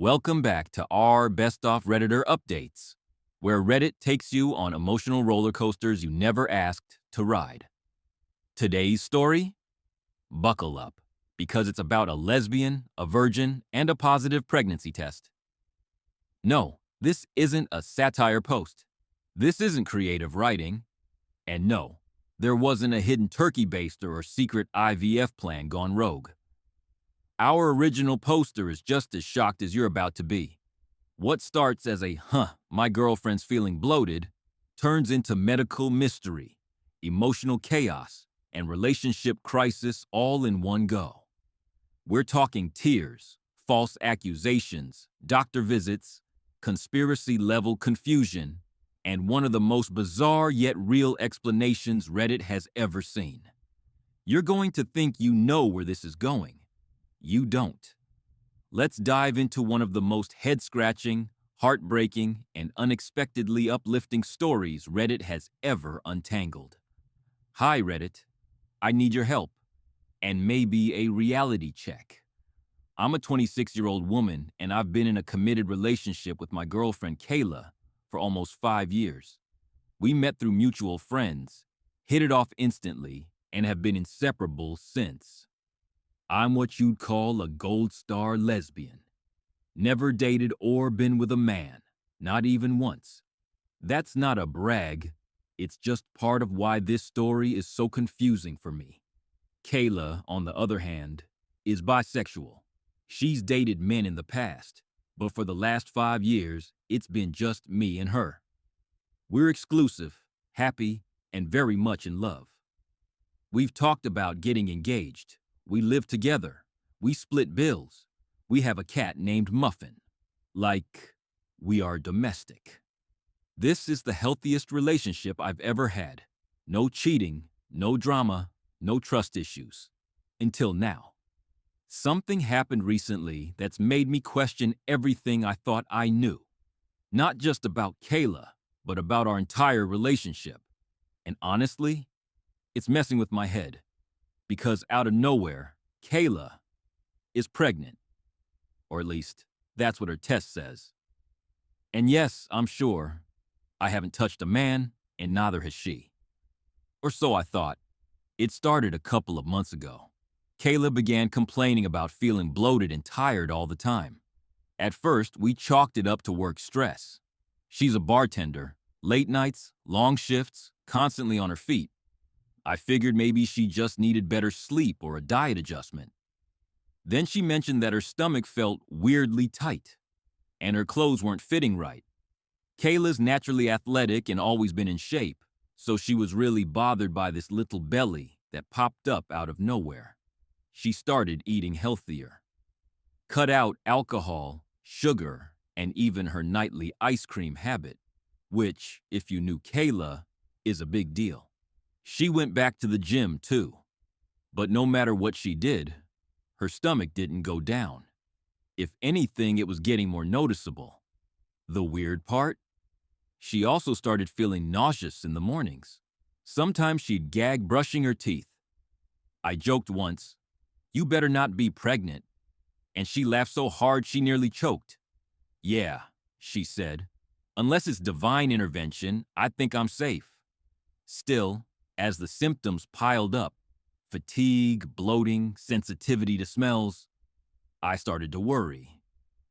Welcome back to our Bestof Redditor updates, where Reddit takes you on emotional roller coasters you never asked to ride. Today's story? Buckle up, because it's about a lesbian, a virgin, and a positive pregnancy test. No, this isn't a satire post. This isn't creative writing. And no, there wasn't a hidden turkey baster or secret IVF plan gone rogue. Our original poster is just as shocked as you're about to be. What starts as a my girlfriend's feeling bloated turns into medical mystery, emotional chaos, and relationship crisis all in one go. We're talking tears, false accusations, doctor visits, conspiracy-level confusion, and one of the most bizarre yet real explanations Reddit has ever seen. You're going to think you know where this is going. You don't. Let's dive into one of the most head-scratching, heartbreaking, and unexpectedly uplifting stories Reddit has ever untangled. Hi, Reddit. I need your help, and maybe a reality check. I'm a 26-year-old woman, and I've been in a committed relationship with my girlfriend Kayla for almost 5 years. We met through mutual friends, hit it off instantly, and have been inseparable since. I'm what you'd call a gold star lesbian. Never dated or been with a man, not even once. That's not a brag, it's just part of why this story is so confusing for me. Kayla, on the other hand, is bisexual. She's dated men in the past, but for the last 5 years, it's been just me and her. We're exclusive, happy, and very much in love. We've talked about getting engaged. We live together. We split bills. We have a cat named Muffin. Like, we are domestic. This is the healthiest relationship I've ever had. No cheating, no drama, no trust issues. Until now. Something happened recently that's made me question everything I thought I knew. Not just about Kayla, but about our entire relationship. And honestly, it's messing with my head. Because out of nowhere, Kayla is pregnant. Or at least, that's what her test says. And yes, I'm sure, I haven't touched a man, and neither has she. Or so I thought. It started a couple of months ago. Kayla began complaining about feeling bloated and tired all the time. At first, we chalked it up to work stress. She's a bartender, late nights, long shifts, constantly on her feet. I figured maybe she just needed better sleep or a diet adjustment. Then she mentioned that her stomach felt weirdly tight, and her clothes weren't fitting right. Kayla's naturally athletic and always been in shape, so she was really bothered by this little belly that popped up out of nowhere. She started eating healthier. Cut out alcohol, sugar, and even her nightly ice cream habit, which, if you knew Kayla, is a big deal. She went back to the gym, too. But no matter what she did, her stomach didn't go down. If anything, it was getting more noticeable. The weird part? She also started feeling nauseous in the mornings. Sometimes she'd gag brushing her teeth. I joked once, "You better not be pregnant." And she laughed so hard she nearly choked. "Yeah," she said. "Unless it's divine intervention, I think I'm safe." Still, as the symptoms piled up, fatigue, bloating, sensitivity to smells, I started to worry.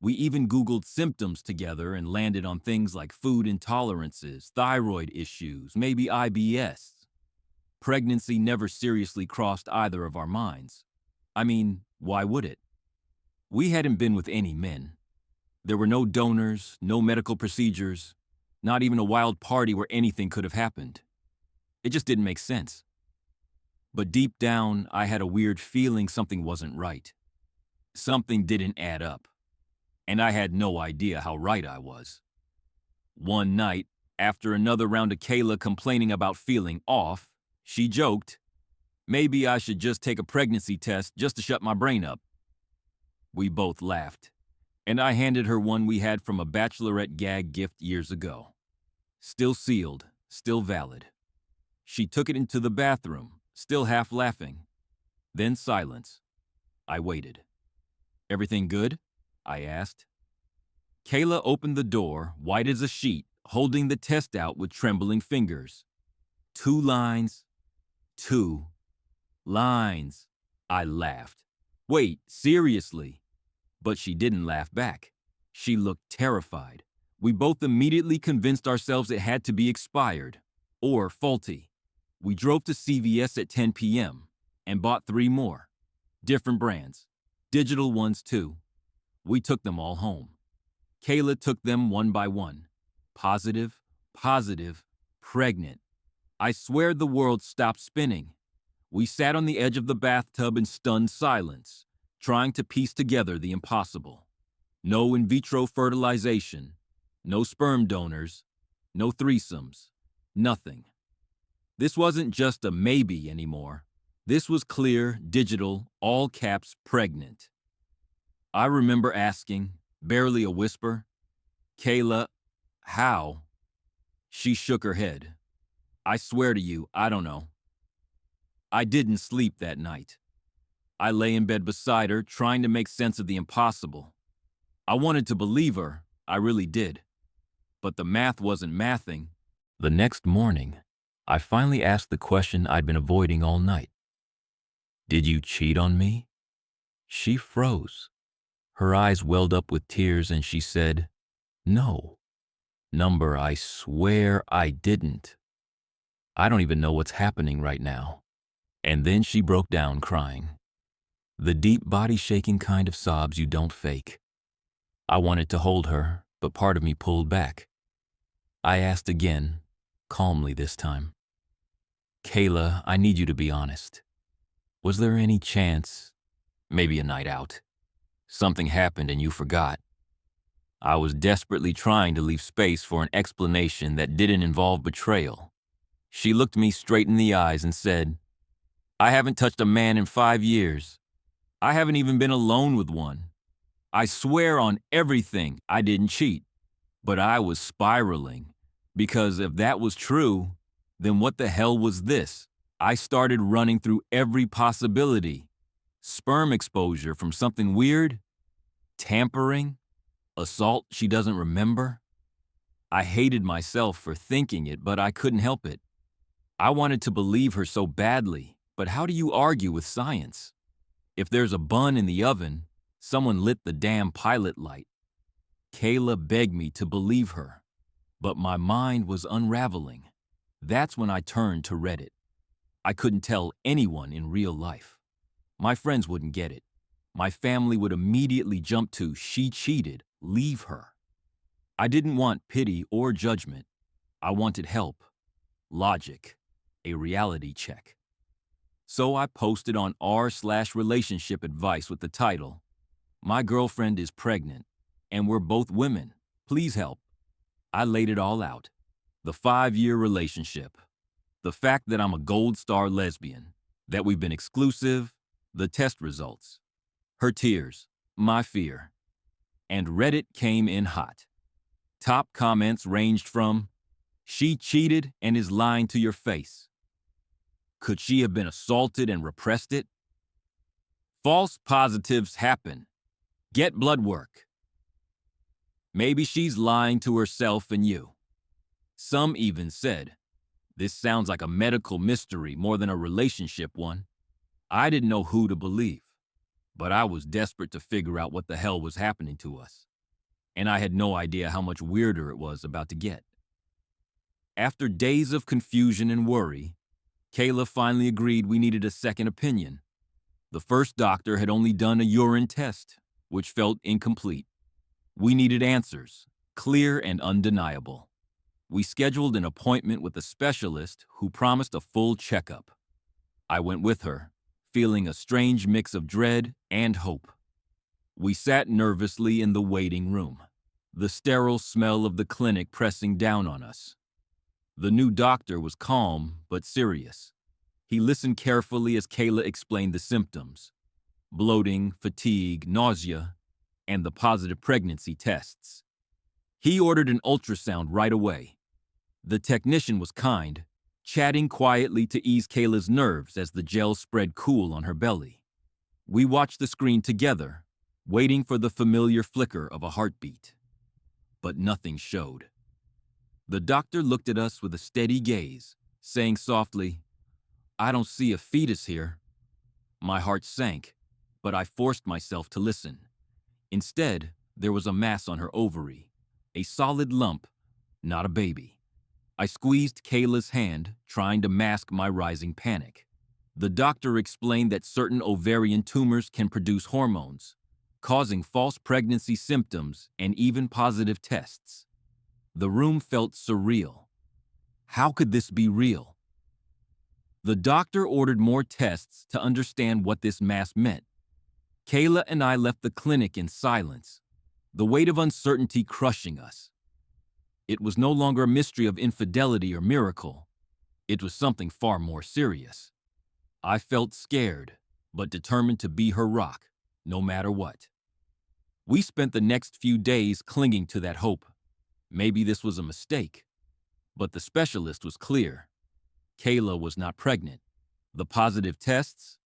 We even Googled symptoms together and landed on things like food intolerances, thyroid issues, maybe IBS. Pregnancy never seriously crossed either of our minds. I mean, why would it? We hadn't been with any men. There were no donors, no medical procedures, not even a wild party where anything could have happened. It just didn't make sense. But deep down, I had a weird feeling something wasn't right. Something didn't add up. And I had no idea how right I was. One night, after another round of Kayla complaining about feeling off, she joked, "Maybe I should just take a pregnancy test just to shut my brain up." We both laughed, and I handed her one we had from a bachelorette gag gift years ago. Still sealed, still valid. She took it into the bathroom, still half laughing. Then silence. I waited. "Everything good?" I asked. Kayla opened the door, white as a sheet, holding the test out with trembling fingers. 2 lines, 2 lines. I laughed. Wait, seriously? But she didn't laugh back. She looked terrified. We both immediately convinced ourselves it had to be expired or faulty. We drove to CVS at 10 p.m. and bought 3 more. Different brands. Digital ones too. We took them all home. Kayla took them one by one. Positive, positive, pregnant. I swear the world stopped spinning. We sat on the edge of the bathtub in stunned silence, trying to piece together the impossible. No in vitro fertilization, no sperm donors, no threesomes, nothing. This wasn't just a maybe anymore. This was clear, digital, all caps pregnant. I remember asking, barely a whisper, "Kayla, how?" She shook her head. "I swear to you, I don't know." I didn't sleep that night. I lay in bed beside her, trying to make sense of the impossible. I wanted to believe her, I really did. But the math wasn't mathing. The next morning, I finally asked the question I'd been avoiding all night. "Did you cheat on me?" She froze. Her eyes welled up with tears and she said, "No. Number, I swear I didn't. I don't even know what's happening right now." And then she broke down crying. The deep body-shaking kind of sobs you don't fake. I wanted to hold her, but part of me pulled back. I asked again, calmly this time. "Kayla, I need you to be honest. Was there any chance, maybe a night out, something happened and you forgot?" I was desperately trying to leave space for an explanation that didn't involve betrayal. She looked me straight in the eyes and said, "I haven't touched a man in 5 years. I haven't even been alone with one. I swear on everything I didn't cheat." But I was spiraling, because if that was true, then what the hell was this? I started running through every possibility. Sperm exposure from something weird? Tampering? Assault she doesn't remember? I hated myself for thinking it, but I couldn't help it. I wanted to believe her so badly, but how do you argue with science? If there's a bun in the oven, someone lit the damn pilot light. Kayla begged me to believe her, but my mind was unraveling. That's when I turned to Reddit. I couldn't tell anyone in real life. My friends wouldn't get it. My family would immediately jump to "she cheated, leave her." I didn't want pity or judgment. I wanted help, logic, a reality check. So I posted on r/relationship advice with the title, "My girlfriend is pregnant, and we're both women. Please help." I laid it all out. The 5-year relationship. The fact that I'm a gold star lesbian. That we've been exclusive. The test results. Her tears. My fear. And Reddit came in hot. Top comments ranged from, "She cheated and is lying to your face." "Could she have been assaulted and repressed it?" "False positives happen. Get blood work." "Maybe she's lying to herself and you." Some even said, "This sounds like a medical mystery more than a relationship one." I didn't know who to believe, but I was desperate to figure out what the hell was happening to us. And I had no idea how much weirder it was about to get. After days of confusion and worry, Kayla finally agreed we needed a second opinion. The first doctor had only done a urine test, which felt incomplete. We needed answers, clear and undeniable. We scheduled an appointment with a specialist who promised a full checkup. I went with her, feeling a strange mix of dread and hope. We sat nervously in the waiting room, the sterile smell of the clinic pressing down on us. The new doctor was calm but serious. He listened carefully as Kayla explained the symptoms: bloating, fatigue, nausea, and the positive pregnancy tests. He ordered an ultrasound right away. The technician was kind, chatting quietly to ease Kayla's nerves as the gel spread cool on her belly. We watched the screen together, waiting for the familiar flicker of a heartbeat. but nothing showed. The doctor looked at us with a steady gaze, saying softly, "I don't see a fetus here." My heart sank, but I forced myself to listen. Instead, there was a mass on her ovary, a solid lump, not a baby. I squeezed Kayla's hand, trying to mask my rising panic. The doctor explained that certain ovarian tumors can produce hormones, causing false pregnancy symptoms and even positive tests. The room felt surreal. How could this be real? The doctor ordered more tests to understand what this mass meant. Kayla and I left the clinic in silence, the weight of uncertainty crushing us. It was no longer a mystery of infidelity or miracle. It was something far more serious. I felt scared, but determined to be her rock, no matter what. We spent the next few days clinging to that hope. Maybe this was a mistake. But the specialist was clear. Kayla was not pregnant. The positive tests,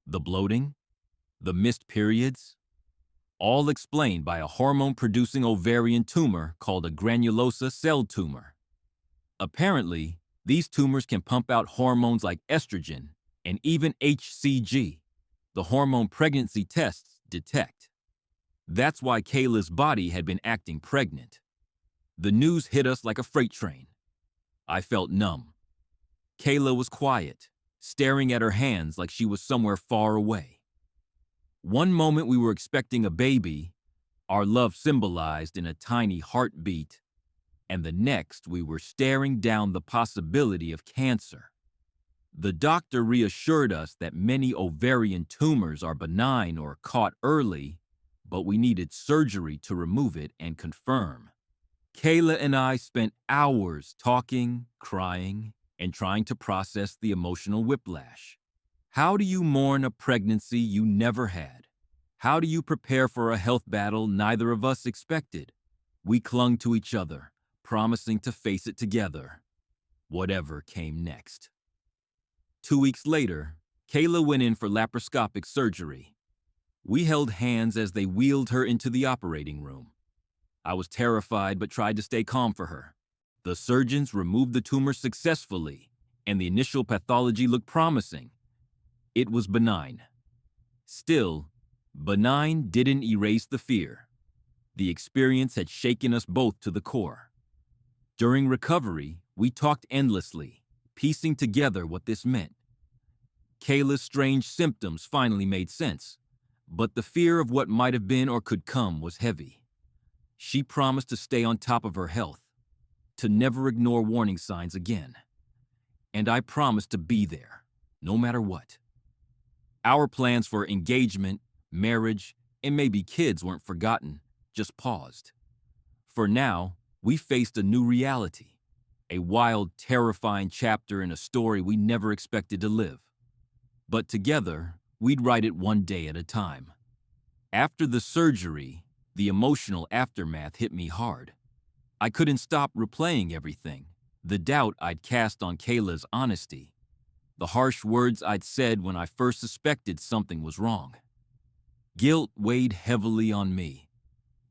the bloating, the missed periods, all explained by a hormone-producing ovarian tumor called a granulosa cell tumor. Apparently, these tumors can pump out hormones like estrogen and even HCG, the hormone pregnancy tests detect. That's why Kayla's body had been acting pregnant. The news hit us like a freight train. I felt numb. Kayla was quiet, staring at her hands like she was somewhere far away. One moment we were expecting a baby, our love symbolized in a tiny heartbeat, and the next we were staring down the possibility of cancer. The doctor reassured us that many ovarian tumors are benign or caught early, but we needed surgery to remove it and confirm. Kayla and I spent hours talking, crying, and trying to process the emotional whiplash. How do you mourn a pregnancy you never had? How do you prepare for a health battle neither of us expected? We clung to each other, promising to face it together, whatever came next. 2 weeks later, Kayla went in for laparoscopic surgery. We held hands as they wheeled her into the operating room. I was terrified but tried to stay calm for her. The surgeons removed the tumor successfully, and the initial pathology looked promising. It was benign. Still, benign didn't erase the fear. The experience had shaken us both to the core. During recovery, we talked endlessly, piecing together what this meant. Kayla's strange symptoms finally made sense, but the fear of what might have been or could come was heavy. She promised to stay on top of her health, to never ignore warning signs again. And I promised to be there, no matter what. Our plans for engagement, marriage, and maybe kids weren't forgotten, just paused. For now, we faced a new reality, a wild, terrifying chapter in a story we never expected to live. But together, we'd write it one day at a time. After the surgery, the emotional aftermath hit me hard. I couldn't stop replaying everything, the doubt I'd cast on Kayla's honesty, the harsh words I'd said when I first suspected something was wrong. Guilt weighed heavily on me.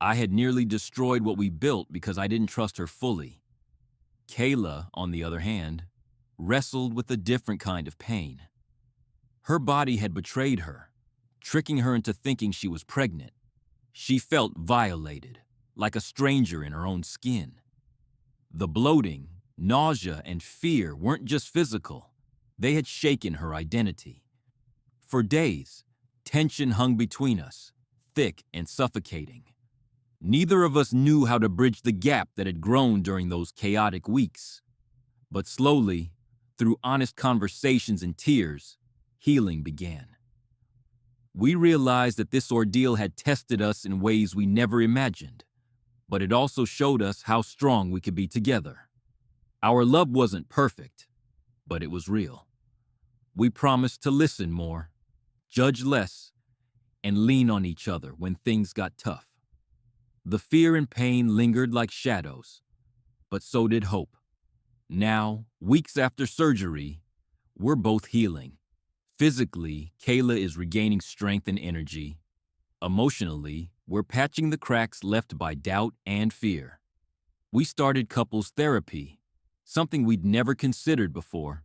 I had nearly destroyed what we built because I didn't trust her fully. Kayla, on the other hand, wrestled with a different kind of pain. Her body had betrayed her, tricking her into thinking she was pregnant. She felt violated, like a stranger in her own skin. The bloating, nausea, and fear weren't just physical. They had shaken her identity. For days, tension hung between us, thick and suffocating. Neither of us knew how to bridge the gap that had grown during those chaotic weeks. But slowly, through honest conversations and tears, healing began. We realized that this ordeal had tested us in ways we never imagined, but it also showed us how strong we could be together. Our love wasn't perfect, but it was real. We promised to listen more, judge less, and lean on each other when things got tough. The fear and pain lingered like shadows, but so did hope. Now, weeks after surgery, we're both healing. Physically, Kayla is regaining strength and energy. Emotionally, we're patching the cracks left by doubt and fear. We started couples therapy, something we'd never considered before.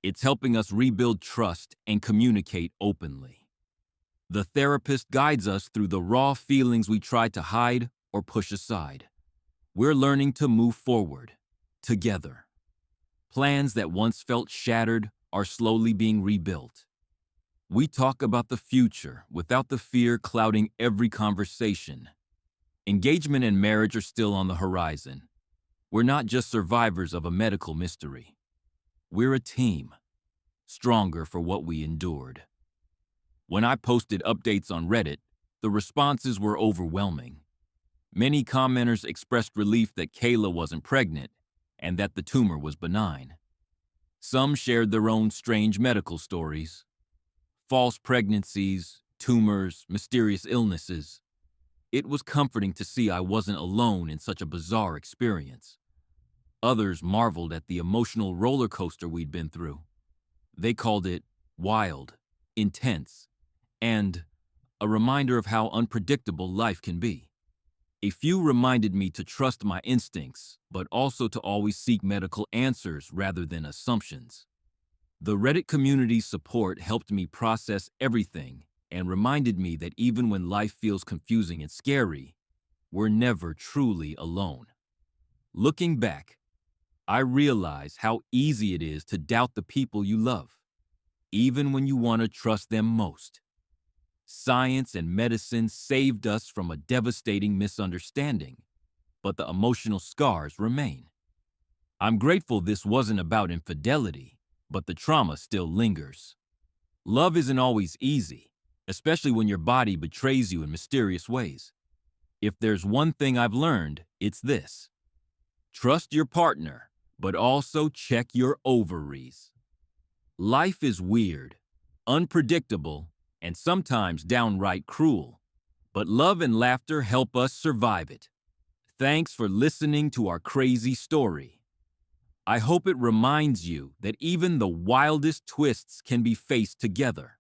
It's helping us rebuild trust and communicate openly. The therapist guides us through the raw feelings we tried to hide or push aside. We're learning to move forward, together. Plans that once felt shattered are slowly being rebuilt. We talk about the future without the fear clouding every conversation. Engagement and marriage are still on the horizon. We're not just survivors of a medical mystery. We're a team, stronger for what we endured. When I posted updates on Reddit, the responses were overwhelming. Many commenters expressed relief that Kayla wasn't pregnant and that the tumor was benign. Some shared their own strange medical stories. False pregnancies, tumors, mysterious illnesses. It was comforting to see I wasn't alone in such a bizarre experience. Others marveled at the emotional roller coaster we'd been through. They called it wild, intense, and a reminder of how unpredictable life can be. A few reminded me to trust my instincts, but also to always seek medical answers rather than assumptions. The Reddit community's support helped me process everything and reminded me that even when life feels confusing and scary, we're never truly alone. Looking back, I realize how easy it is to doubt the people you love, even when you want to trust them most. Science and medicine saved us from a devastating misunderstanding, but the emotional scars remain. I'm grateful this wasn't about infidelity, but the trauma still lingers. Love isn't always easy, especially when your body betrays you in mysterious ways. If there's one thing I've learned, it's this. Trust your partner, but also check your ovaries. Life is weird, unpredictable, and sometimes downright cruel, but love and laughter help us survive it. Thanks for listening to our crazy story. I hope it reminds you that even the wildest twists can be faced together.